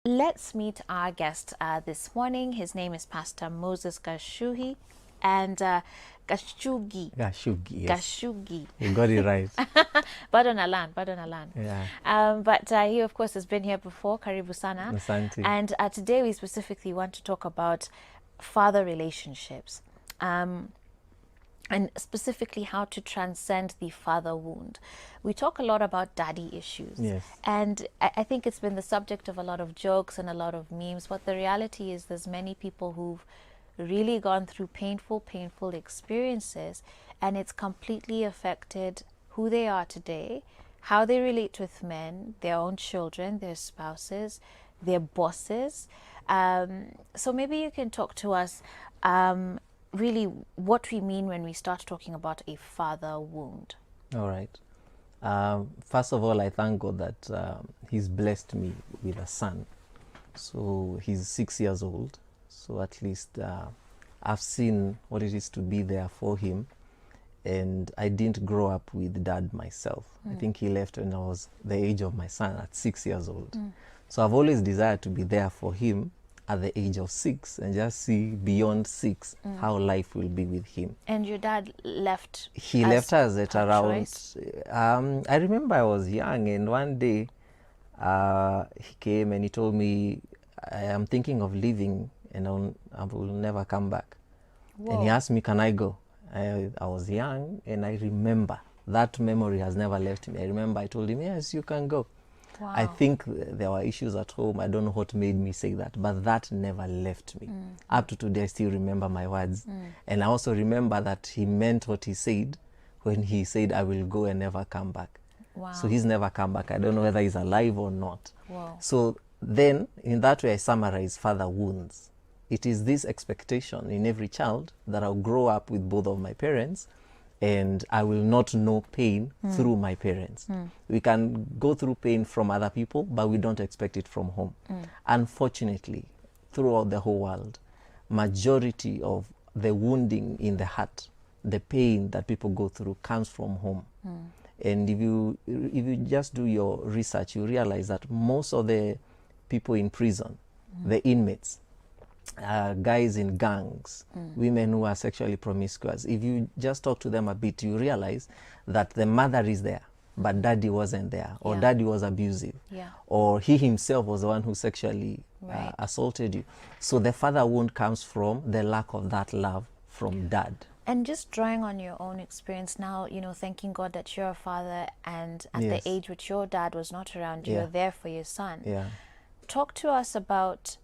Let's meet our guest this morning. His name is Pastor Moses Gashuhi and Gashugi. Gashugi, yes. Gashugi. You got it right. Badon Alan, Badon Alan. Yeah. But he, of course, has been here before, Karibu Sana. Asante. And today we specifically want to talk about father relationships. And specifically how to transcend the father wound. We talk a lot about daddy issues. Yes. And I think it's been the subject of a lot of jokes and a lot of memes, but the reality is there's many people who've really gone through painful experiences, and it's completely affected who they are today, how they relate with men, their own children, their spouses, their bosses. So maybe you can talk to us really what we mean when we start talking about a father wound. All right. First of all, I thank God that He's blessed me with a son. So he's 6 years old. So at least I've seen what it is to be there for him. And I didn't grow up with dad myself. I think he left when I was the age of my son at 6 years old. So I've always desired to be there for him at the age of 6 and just see beyond 6 how life will be with him. And your dad left? He left us at around, choice? I remember I was young, and one day he came and he told me, I am thinking of leaving and I will never come back. Whoa. And he asked me, can I go? I was young, and I remember that memory has never left me. I remember I told him, yes, you can go. Wow. I think there were issues at home. I don't know what made me say that, but that never left me. Up to today, I still remember my words. And I also remember that he meant what he said when he said, I will go and never come back. Wow. So he's never come back. I don't know whether he's alive or not. Wow. So then, in that way, I summarize father wounds. It is this expectation in every child that I'll grow up with both of my parents, and I will not know pain through my parents. We can go through pain from other people, but we don't expect it from home. Unfortunately, throughout the whole world, majority of the wounding in the heart, the pain that people go through, comes from home. And if you just do your research, you realize that most of the people in prison, the inmates, guys in gangs, women who are sexually promiscuous, if you just talk to them a bit, you realize that the mother is there, but daddy wasn't there, or daddy was abusive, or he himself was the one who sexually assaulted you. So the father wound comes from the lack of that love from dad. And just drawing on your own experience now, you know, thanking God that you're a father, and at the age which your dad was not around, you're there for your son. Talk to us about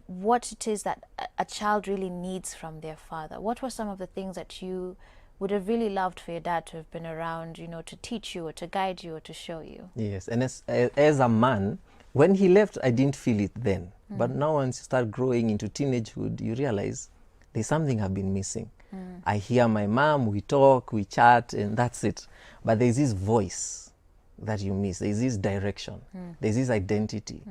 what it is that a child really needs from their father. What were some of the things that you would have really loved for your dad to have been around, you know, to teach you or to guide you or to show you? Yes, and as a man, when he left, I didn't feel it then. But now once you start growing into teenagehood, you realize there's something I've been missing. I hear my mom, we talk, we chat, and that's it. But there's this voice that you miss. There's this direction. There's this identity.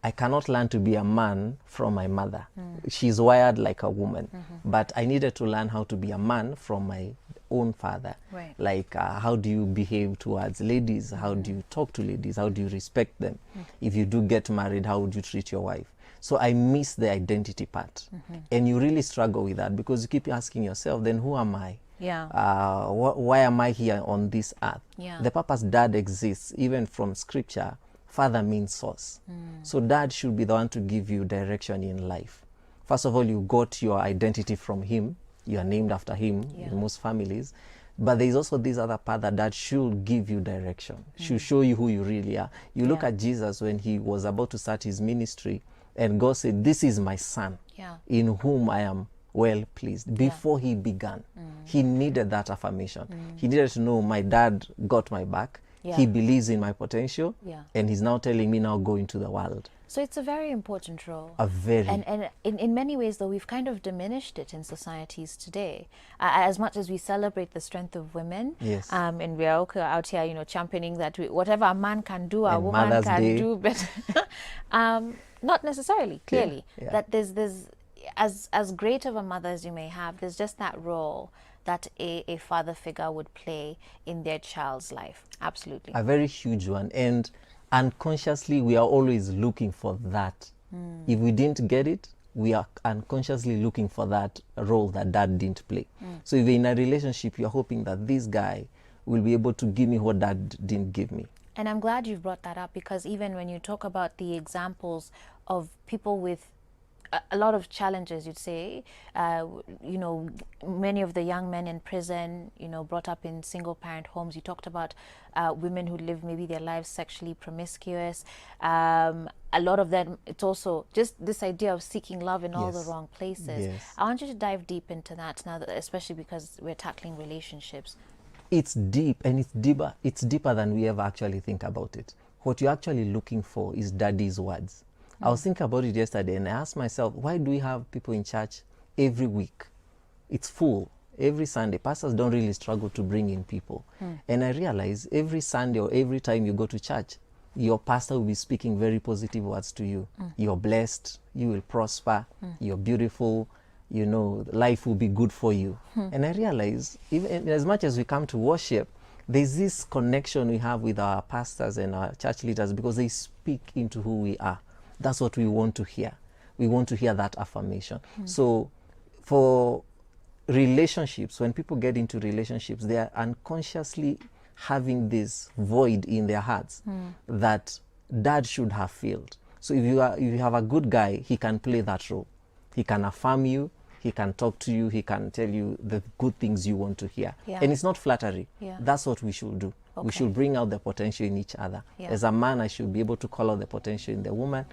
I cannot learn to be a man from my mother. She's wired like a woman. But I needed to learn how to be a man from my own father. Right. Like how do you behave towards ladies? How do you talk to ladies? How do you respect them? If you do get married, how would you treat your wife? So I miss the identity part. And you really struggle with that because you keep asking yourself, then who am I? Why am I here on this earth? The purpose dad exists, even from scripture, father means source. So dad should be the one to give you direction in life. First of all, you got your identity from him. You are named after him in most families. But there's also this other part that dad should give you direction, should show you who you really are. You look at Jesus when he was about to start his ministry, and God said, this is my son in whom I am well pleased. Before he began, he needed that affirmation. He needed to know my dad got my back. He believes in my potential, and he's now telling me now go into the world. So it's a very important role. A very. And in many ways, though, we've kind of diminished it in societies today. As much as we celebrate the strength of women, and we are out here, you know, championing that whatever a man can do, a woman Mother's can Day. do better. Not necessarily, clearly. That there's as great of a mother as you may have, there's just that role that a father figure would play in their child's life. Absolutely. A very huge one. And unconsciously, we are always looking for that If we didn't get it, we are unconsciously looking for that role that dad didn't play. So if you're in a relationship, you're hoping that this guy will be able to give me what dad didn't give me. And I'm glad you've brought that up, because even when you talk about the examples of people with a lot of challenges, you'd say, you know, many of the young men in prison, you know, brought up in single parent homes. You talked about women who live maybe their lives sexually promiscuous. A lot of them, it's also just this idea of seeking love in all the Yes. wrong places. Yes. I want you to dive deep into that now, especially because we're tackling relationships. It's deep, and it's deeper than we ever actually think about it. What you're actually looking for is daddy's words. I was thinking about it yesterday, and I asked myself, why do we have people in church every week? It's full every Sunday. Pastors don't really struggle to bring in people. And I realize every Sunday or every time you go to church, your pastor will be speaking very positive words to you. You're blessed, you will prosper, you're beautiful, you know, life will be good for you. And I realize, even as much as we come to worship, there's this connection we have with our pastors and our church leaders, because they speak into who we are. That's what we want to hear. We want to hear that affirmation. So for relationships, when people get into relationships, they are unconsciously having this void in their hearts that dad should have filled. So if you have a good guy, he can play that role. He can affirm you, he can talk to you, he can tell you the good things you want to hear. Yeah. And it's not flattery. Yeah. That's what we should do. Okay. We should bring out the potential in each other. Yeah. As a man, I should be able to call out the potential in the woman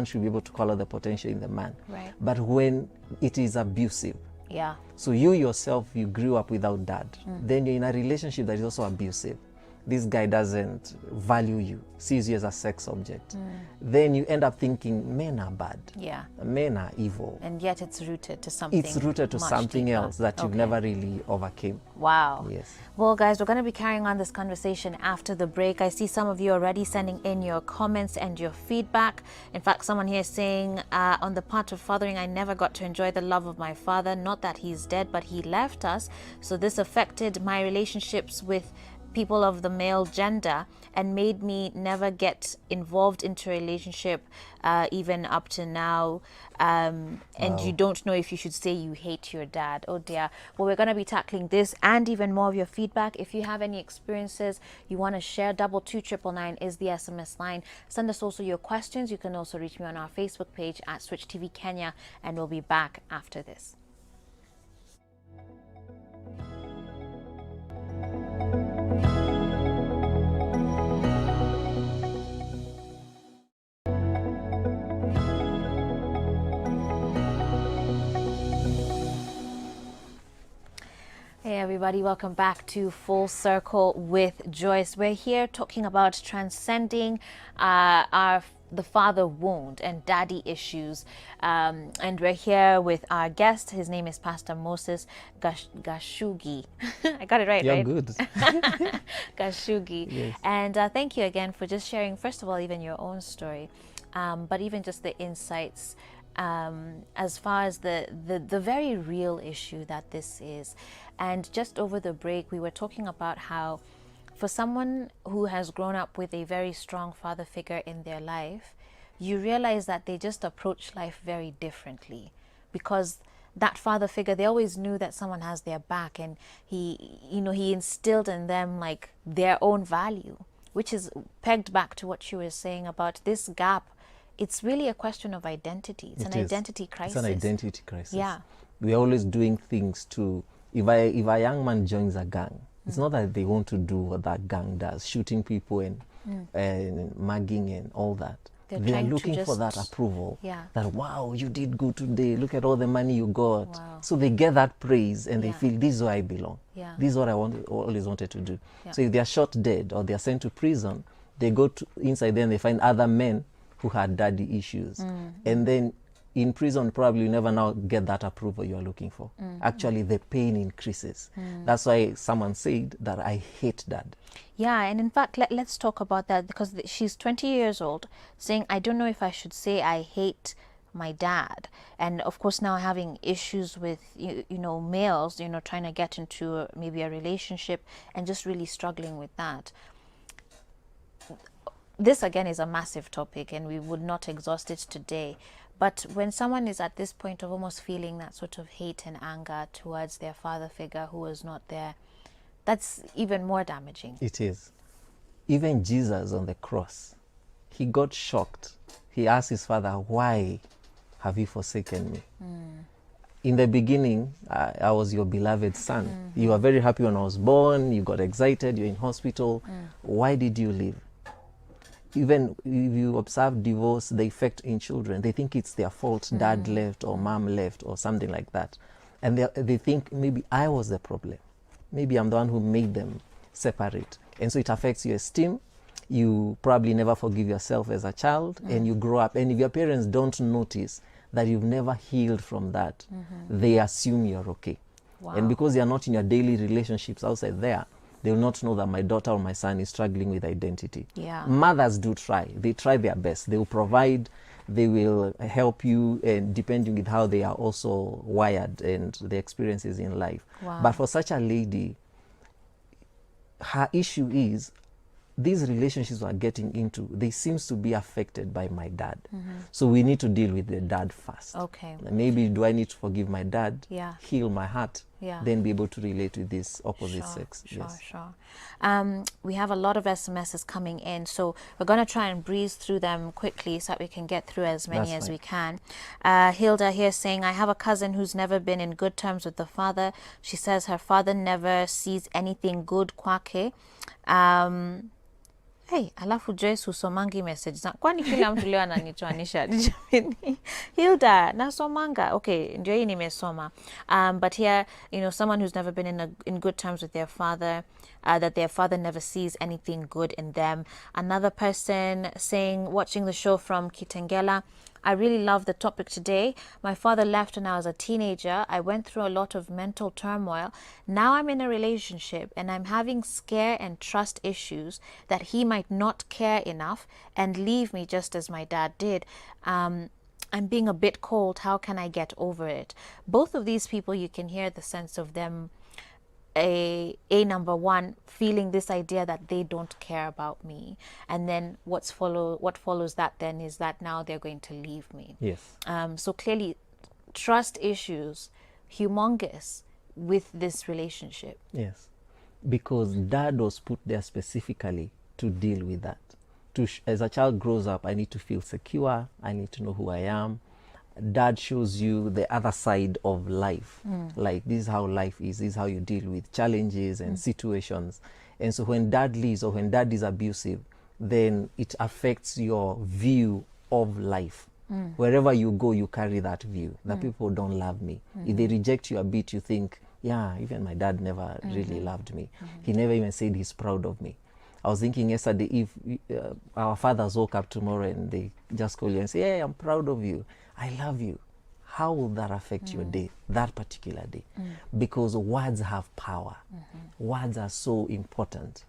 should be able to call out the potential in the man. Right. But when it is abusive, Yeah. so you yourself, you grew up without dad, then you're in a relationship that is also abusive. This guy doesn't value you, sees you as a sex object. Then you end up thinking men are bad, Yeah. men are evil. And yet it's rooted to something. It's rooted to much something deeper. else that you've Okay. never really overcame. Wow. Yes. Well, guys, we're going to be carrying on this conversation after the break. I see some of you already sending in your comments and your feedback. In fact, someone here is saying, on the part of fathering, I never got to enjoy the love of my father. Not that he's dead, but he left us. So this affected my relationships with people of the male gender and made me never get involved into a relationship, even up to now. And you don't know if you should say you hate your dad. Oh dear. Well, we're going to be tackling this and even more of your feedback. If you have any experiences you want to share, 22999 is the SMS line. Send us also your questions. You can also reach me on our Facebook page at Switch TV Kenya, and we'll be back after this. Hey everybody, welcome back to Full Circle with Joyce. We're here talking about transcending the father wound and daddy issues, and we're here with our guest. His name is Pastor Moses Gashugi. I got it right, You're right? good. Gashugi. Yes. And thank you again for just sharing, first of all, even your own story, but even just the insights as far as the very real issue that this is. And just over the break, we were talking about how for someone who has grown up with a very strong father figure in their life, you realize that they just approach life very differently, because that father figure, they always knew that someone has their back, and he instilled in them like their own value, which is pegged back to what you were saying about this gap. It's really a question of identity. It's an identity crisis. It's an identity crisis. Yeah. We're always doing things to, if a young man joins a gang, it's not that they want to do what that gang does, shooting people and mugging and all that. They're They are trying to looking for that just- approval. Yeah. That, wow, you did good today. Look at all the money you got. Wow. So they get that praise and they Yeah. feel, this is where I belong. Yeah. This is what I always wanted to do. Yeah. So if they are shot dead or they are sent to prison, they go inside there and they find other men who had daddy issues. And then in prison, probably you never now get that approval you are looking for. Actually, the pain increases. That's why someone said that I hate dad. Yeah, and in fact, let's talk about that, because she's 20 years old saying, I don't know if I should say I hate my dad. And of course, now having issues with, males, trying to get into maybe a relationship and just really struggling with that. this again is a massive topic and we would not exhaust it today. But when someone is at this point of almost feeling that sort of hate and anger towards their father figure who was not there, that's even more damaging. It is. Even Jesus on the cross, he got shocked. He asked his father, why have you forsaken me? In the beginning, I was your beloved son. You were very happy when I was born. You got excited. You're in hospital. Why did you leave? Even if you observe divorce, the effect in children, they think it's their fault. Dad left or mom left or something like that. And they think maybe I was the problem. Maybe I'm the one who made them separate. And so it affects your esteem. You probably never forgive yourself as a child, and you grow up. And if your parents don't notice that you've never healed from that, they assume you're okay. Wow. And because you're not in your daily relationships outside there, they will not know that my daughter or my son is struggling with identity. Yeah. Mothers do try. They try their best. They will provide, they will help you, and depending with how they are also wired and the experiences in life. Wow. But for such a lady, her issue is these relationships we're getting into, they seems to be affected by my dad. So we need to deal with the dad first. Okay. Maybe do I need to forgive my dad, Yeah. heal my heart, Yeah. then be able to relate with this opposite Sure, sex. Sure, Yes. sure. We have a lot of SMSs coming in, so we're going to try and breeze through them quickly so that we can get through as many That's as fine. we can. Hilda here saying, I have a cousin who's never been in good terms with the father. She says her father never sees anything good kwake. Hey, alafu Joyce husomangi message za kwani kila mtu leo ananitoanisha jamani. Hilda nasomanga. Okay, ndio hii nimesoma. But here, someone who's never been in good terms with their father, that their father never sees anything good in them. Another person saying, watching the show from Kitengela, I really love the topic today. My father left when I was a teenager. I went through a lot of mental turmoil. Now I'm in a relationship and I'm having scare and trust issues that he might not care enough and leave me just as my dad did. I'm being a bit cold. How can I get over it? Both of these people, you can hear the sense of them, number one, feeling this idea that they don't care about me, and then what follows that then is that now they're going to leave me. Yes. So clearly trust issues humongous with this relationship. Yes. Because dad was put there specifically to deal with that. As a child grows up, I need to feel secure. I need to know who I am. Dad shows you the other side of life. Like, this is how life is. This is how you deal with challenges and situations. And so when dad leaves or when dad is abusive, then it affects your view of life. Wherever you go, you carry that view that people don't love me. If they reject you a bit, you think, yeah, even my dad never really loved me. He never even said he's proud of me. I was thinking yesterday, if our fathers woke up tomorrow and they just call you and say, hey, I'm proud of you, I love you, how will that affect your day, that particular day? Because words have power. Words are so important.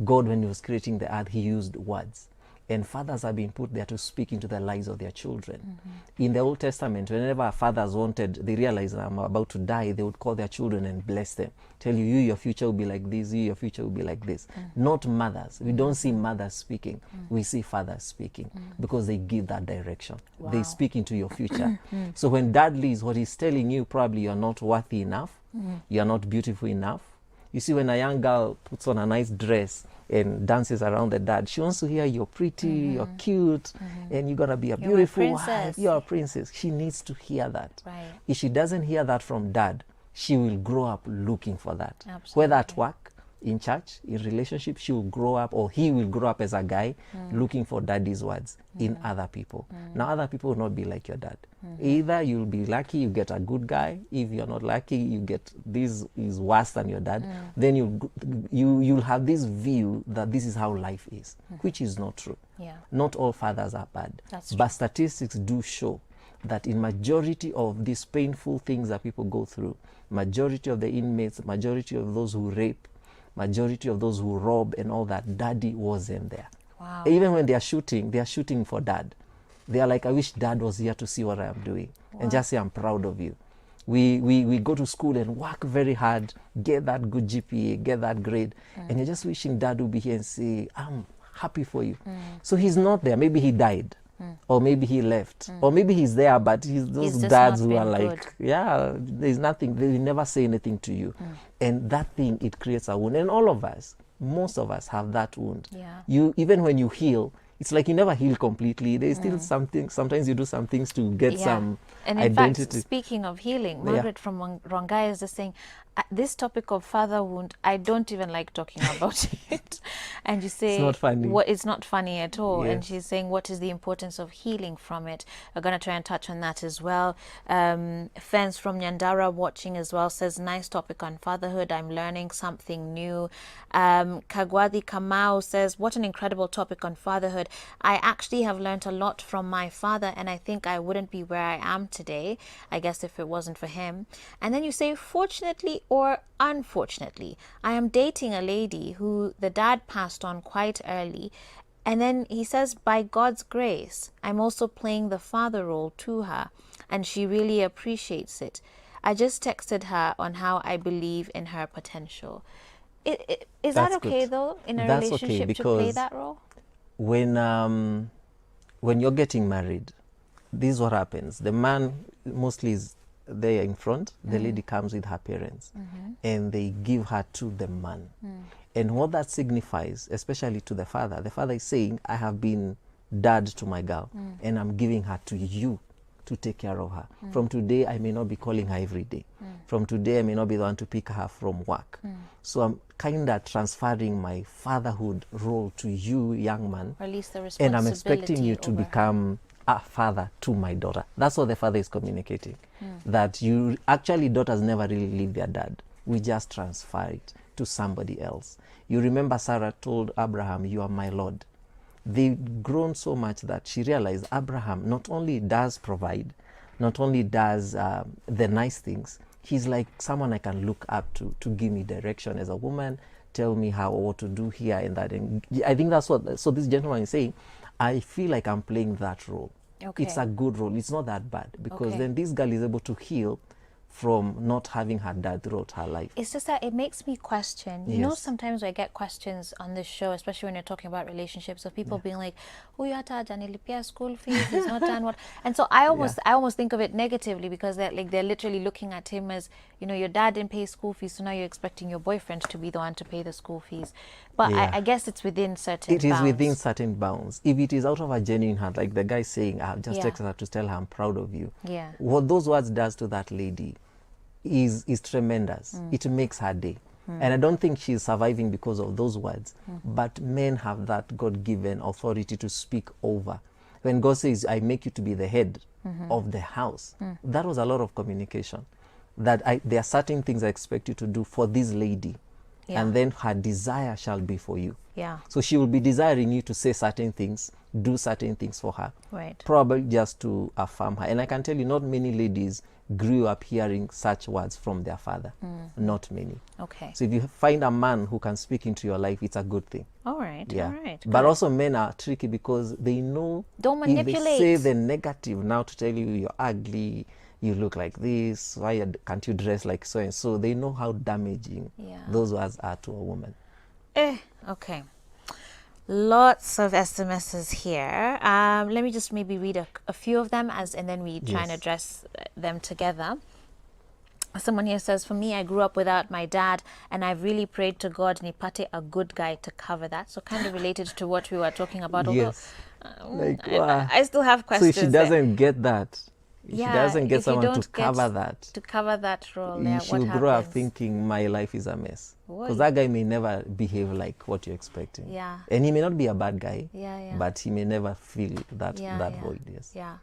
God, when he was creating the earth, he used words. And fathers have been put there to speak into the lives of their children. In the Old Testament, whenever fathers wanted, they realized I'm about to die, they would call their children and bless them. Tell you, your future will be like this, your future will be like this. Not mothers. We don't see mothers speaking. We see fathers speaking because they give that direction. Wow. They speak into your future. So when dad leaves, what he's telling you, probably you're not worthy enough, you're not beautiful enough. You see, when a young girl puts on a nice dress and dances around the dad, she wants to hear you're pretty, you're cute, and you're going to be a beautiful wife. You're a princess. She needs to hear that. Right. If she doesn't hear that from dad, she will grow up looking for that. Absolutely. Whether at work, in church, in relationship, she will grow up, or he will grow up as a guy looking for daddy's words in other people. Now, other people will not be like your dad. Either you'll be lucky, you get a good guy. If you're not lucky, you get this is worse than your dad. Then you'll have this view that this is how life is, which is not true. Yeah. Not all fathers are bad. That's but statistics do show that in majority of these painful things that people go through, majority of the inmates, majority of those who rape, majority of those who rob and all that, daddy wasn't there. Wow. Even when they are shooting for dad. They are like, I wish dad was here to see what I am doing and just say, I'm proud of you. We go to school and work very hard, get that good GPA, get that grade, and you're just wishing dad would be here and say, I'm happy for you. So he's not there. Maybe he died. Or maybe he left, or maybe he's there, but he's those He's just dads not who are been like, good. yeah, there's nothing, they will never say anything to you. And that thing, it creates a wound. And all of us, most of us have that wound. Yeah. You, even when you heal, it's like you never heal completely. There's still something, sometimes you do some things to get some And in identity. fact, speaking of healing, Yeah. Margaret from Rongai is just saying, this topic of father wound, I don't even like talking about it. And you say, not funny. It's not funny at all. And Yes. she's saying, what is the importance of healing from it? We're going to try and touch on that as well. Fence from Nyandara watching as well says, nice topic on fatherhood. I'm learning something new. Kagwadi Kamau says, what an incredible topic on fatherhood. I actually have learned a lot from my father, and I think I wouldn't be where I am today, I guess, if it wasn't for him. And then you say, fortunately or unfortunately, I am dating a lady who the dad passed on quite early. And then he says, by God's grace, I'm also playing the father role to her, and she really appreciates it. I just texted her on how I believe in her potential. Is that That's okay, good. though, in a That's okay, relationship to play because that role? When you're getting married, this is what happens. The man mostly is there in front. The lady comes with her parents, and they give her to the man. And what that signifies, especially to the father is saying, I have been dad to my girl, and I'm giving her to you to take care of her. From today, I may not be calling her every day. From today, I may not be the one to pick her from work. So I'm kind of transferring my fatherhood role to you, young man. Or at least the And responsibility I'm expecting you to over her. become a father to my daughter. That's what the father is communicating. That you, actually, daughters never really leave their dad. We just transfer it to somebody else. You remember Sarah told Abraham, you are my Lord. They've grown so much that she realized Abraham not only does provide, not only does the nice things, he's like someone I can look up to give me direction as a woman, tell me how or what to do here and that. And I think that's what, so this gentleman is saying, I feel like I'm playing that role. Okay. It's a good role. It's not that bad, because Okay. then this girl is able to heal from not having her dad throughout her life. It's just that it makes me question. You know, Yes. sometimes I get questions on this show, especially when you're talking about relationships, of people being like, "Huyu hata hajanilipia school fees, he's not done what." And so I almost think of it negatively, because they're literally looking at him as, you know, your dad didn't pay school fees, so now you're expecting your boyfriend to be the one to pay the school fees. But Yeah. I guess it's within certain It is bounds. within certain bounds. If it is out of a genuine heart, like the guy saying, I've just Yeah. texted her to tell her I'm proud of you. Yeah. What those words does to that lady is tremendous. It makes her day. And I don't think she's surviving because of those words. But men have that God-given authority to speak over. When God says, I make you to be the head of the house, that was a lot of communication. That there are certain things I expect you to do for this lady. Yeah. And then her desire shall be for you. Yeah. So she will be desiring you to say certain things, do certain things for her. Right. Probably just to affirm her. And I can tell you, not many ladies grew up hearing such words from their father. Not many. Okay. So if you find a man who can speak into your life, it's a good thing. All right. Yeah. All right. But good. also men are tricky, because they know Don't if they manipulate. say the negative now to tell you you're ugly, you look like this, why can't you dress like so and so, they know how damaging Yeah. those words are to a woman. Okay. Lots of SMSs here. Let me just maybe read a few of them and then we try and Yes. address them together. Someone here says, for me, I grew up without my dad, and I've really prayed to God nipate a good guy to cover that. So kind of related to what we were talking about. Yes. Like, wow. I still have So questions. if she there. doesn't get that, if she doesn't get if you someone to don't get cover that, to cover that role, there, she'll what grow up happens? thinking my life is a mess. Boy. Because that guy may never behave like what you're expecting. Yeah. And he may not be a bad guy, Yeah. but he may never feel that Yeah. void. Yes. Yeah.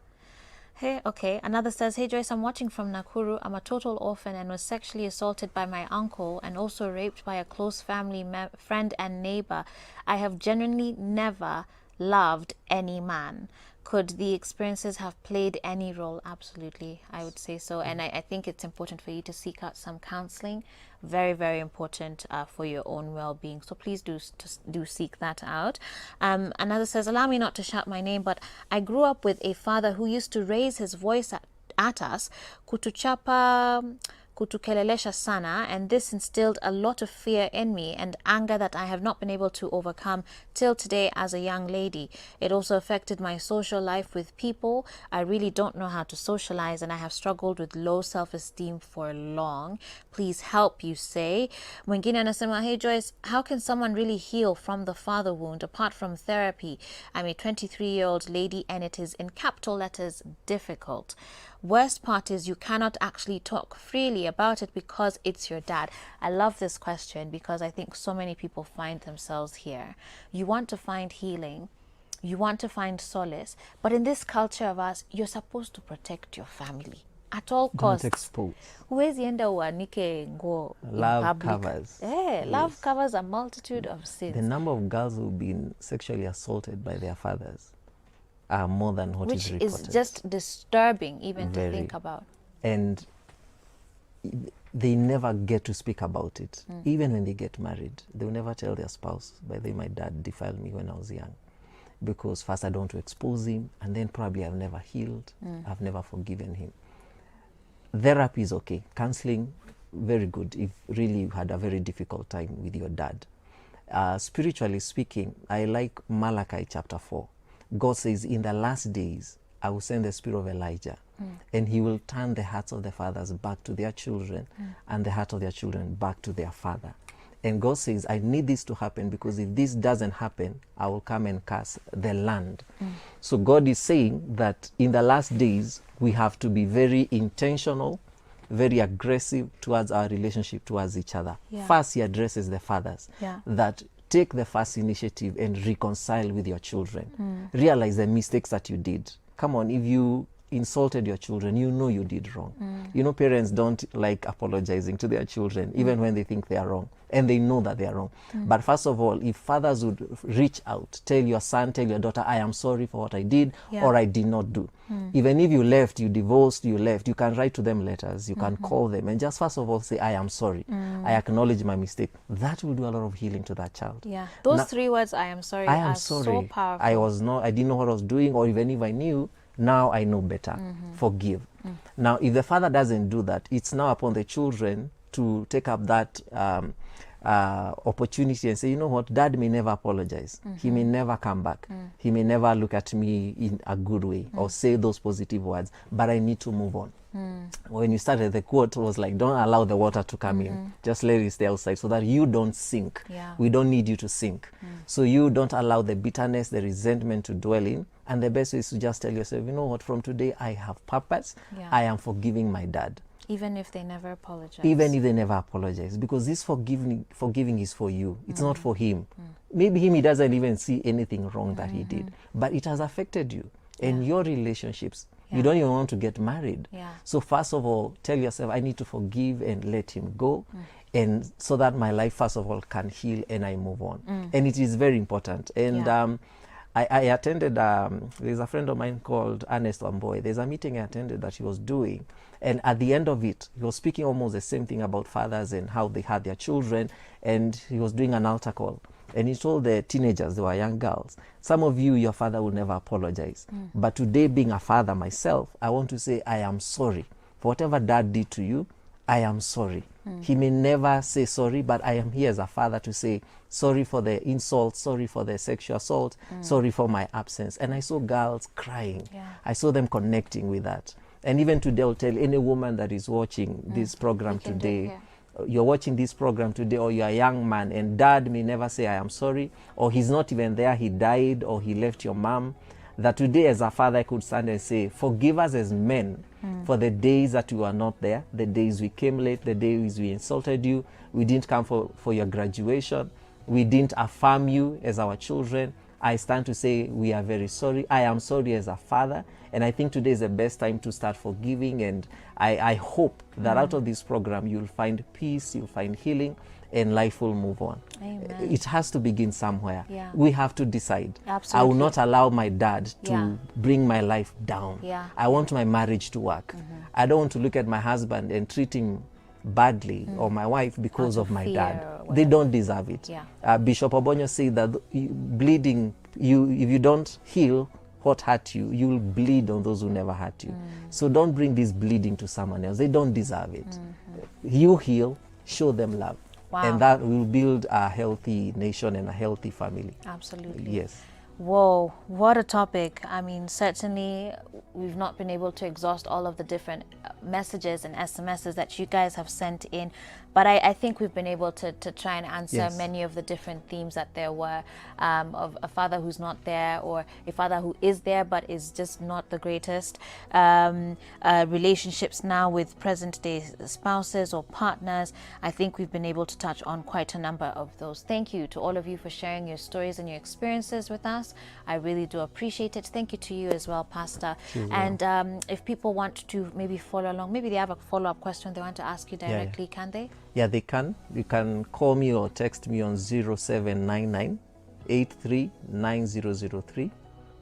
Hey, okay. Another says, hey Joyce, I'm watching from Nakuru. I'm a total orphan and was sexually assaulted by my uncle and also raped by a close family friend and neighbor. I have genuinely never loved any man. Could the experiences have played any role? Absolutely, I would say so. And I think it's important for you to seek out some counseling. Very, very important for your own well-being. So please do seek that out. Another says, allow me not to shout my name, but I grew up with a father who used to raise his voice at us, kutuchapa, kutukelelesha sana, and this instilled a lot of fear in me and anger that I have not been able to overcome till today as a young lady. It also affected my social life with people. I really don't know how to socialize, and I have struggled with low self-esteem for long. Please help, you say. Mwingine anasema, hey Joyce, how can someone really heal from the father wound apart from therapy? I'm a 23-year-old lady, and it is in capital letters difficult. Worst part is you cannot actually talk freely about it because it's your dad. I love this question because I think so many people find themselves here. You want to find healing, you want to find solace, but in this culture of us, you're supposed to protect your family at all costs. Don't expose. Huwezi enda uanike nguo in Love public. covers. Love covers a multitude of sins. The number of girls who've been sexually assaulted by their fathers are more than what is reported. Which is just disturbing even Very. to think about. And they never get to speak about it. Even when they get married, they'll never tell their spouse, by the way, my dad defiled me when I was young. Because first I don't want to expose him, and then probably I've never healed, I've never forgiven him. Therapy is okay. Counseling, very good if really you had a very difficult time with your dad. Spiritually speaking, I like Malachi chapter 4. God says, in the last days, I will send the spirit of Elijah, and he will turn the hearts of the fathers back to their children, and the heart of their children back to their father. And God says, I need this to happen, because if this doesn't happen, I will come and curse the land. So God is saying that in the last days, we have to be very intentional, very aggressive towards our relationship towards each other. Yeah. First, he addresses the fathers. Yeah. That take the first initiative and reconcile with your children. Realize the mistakes that you did. Come on, if you insulted your children, you know you did wrong. You know, parents don't like apologizing to their children, even when they think they are wrong, and they know that they are wrong. But first of all, if fathers would reach out, tell your son, tell your daughter, I am sorry for what I did or I did not do. Even if you left, you divorced, you left, you can write to them letters, you can call them, and just first of all say, I am sorry. I acknowledge my mistake. That will do a lot of healing to that child. Yeah, those Now, 3 words, I am sorry, I am are sorry. so powerful. I didn't know what I was doing, or even if I knew, now I know better. Forgive. Now, if the father doesn't do that, it's now upon the children to take up that opportunity and say, you know what, dad may never apologize. He may never come back. He may never look at me in a good way or say those positive words, but I need to move on. When you started, the quote was like, don't allow the water to come in. Just let it stay outside so that you don't sink. Yeah. We don't need you to sink. So you don't allow the bitterness, the resentment to dwell in. And the best way is to just tell yourself, you know what, from today I have purpose. Yeah. I am forgiving my dad. Even if they never apologize. Even if they never apologize. Because this forgiving is for you. It's not for him. Maybe he doesn't even see anything wrong that he did. But it has affected you and your relationships. You don't even want to get married. Yeah. So first of all, tell yourself, I need to forgive and let him go. And so that my life, first of all, can heal and I move on. And it is very important. And I attended, there's a friend of mine called Ernest Wamboy. There's a meeting I attended that he was doing. And at the end of it, he was speaking almost the same thing about fathers and how they had their children. And he was doing an altar call. And he told the teenagers, they were young girls, some of you, your father will never apologize. But today, being a father myself, I want to say I am sorry. For whatever dad did to you, I am sorry. He may never say sorry, but I am here as a father to say sorry for the insult, sorry for the sexual assault, sorry for my absence. And I saw girls crying. Yeah. I saw them connecting with that. And even today, I'll tell any woman that is watching this program You can do it, today, yeah. you're watching this program today, or you're a young man, and dad may never say, I am sorry, or he's not even there, he died, or he left your mom, that today as a father I could stand and say, forgive us as men for the days that you are not there, the days we came late, the days we insulted you, we didn't come for your graduation, we didn't affirm you as our children. I stand to say we are very sorry. I am sorry as a father. And I think today is the best time to start forgiving. And I hope that out of this program, you'll find peace, you'll find healing, and life will move on. Amen. It has to begin somewhere. Yeah. We have to decide. Absolutely. I will not allow my dad to Yeah. bring my life down. Yeah. I want my marriage to work. I don't want to look at my husband and treat him badly or my wife because Out of of my fear dad. or They don't deserve it. Yeah. Bishop Obonyo said that bleeding, if you don't heal what hurt you, you will bleed on those who never hurt you. So don't bring this bleeding to someone else. They don't deserve it. You heal, show them love. Wow. And that will build a healthy nation and a healthy family. Absolutely. Yes. Whoa, what a topic. I mean, certainly we've not been able to exhaust all of the different messages and SMSs that you guys have sent in, but I think we've been able to try and answer Yes. many of the different themes that there were, of a father who's not there, or a father who is there but is just not the greatest, relationships now with present day spouses or partners. I think we've been able to touch on quite a number of those. Thank you to all of you for sharing your stories and your experiences with us. I really do appreciate it. Thank you to you as well, Pastor. And if people want to maybe follow along, maybe they have a follow-up question they want to ask you directly, can they? Yeah, they can. You can call me or text me on 0799 83 9003,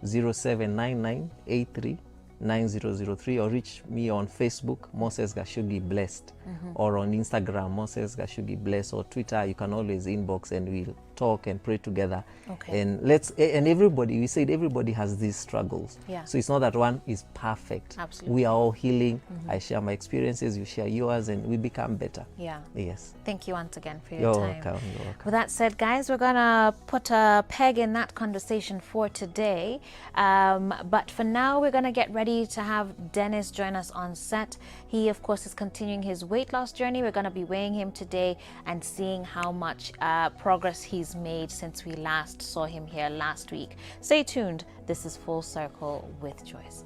0799 83 9003, or reach me on Facebook, Moses Gashugi Blessed, or on Instagram, Moses Gashugi Blessed, or Twitter. You can always inbox and we'll talk and pray together. Okay. And everybody, we said everybody has these struggles. Yeah. So it's not that one is perfect. Absolutely. We are all healing. I share my experiences, you share yours, and we become better. Yeah. Yes. Thank you once again for your You're time. welcome. You're welcome. With that said, guys, we're gonna put a peg in that conversation for today. But for now, we're gonna get ready to have Dennis join us on set. He, of course, is continuing his weight loss journey. We're gonna be weighing him today and seeing how much progress he's made since we last saw him here last week. Stay tuned. This is Full Circle with Joyce.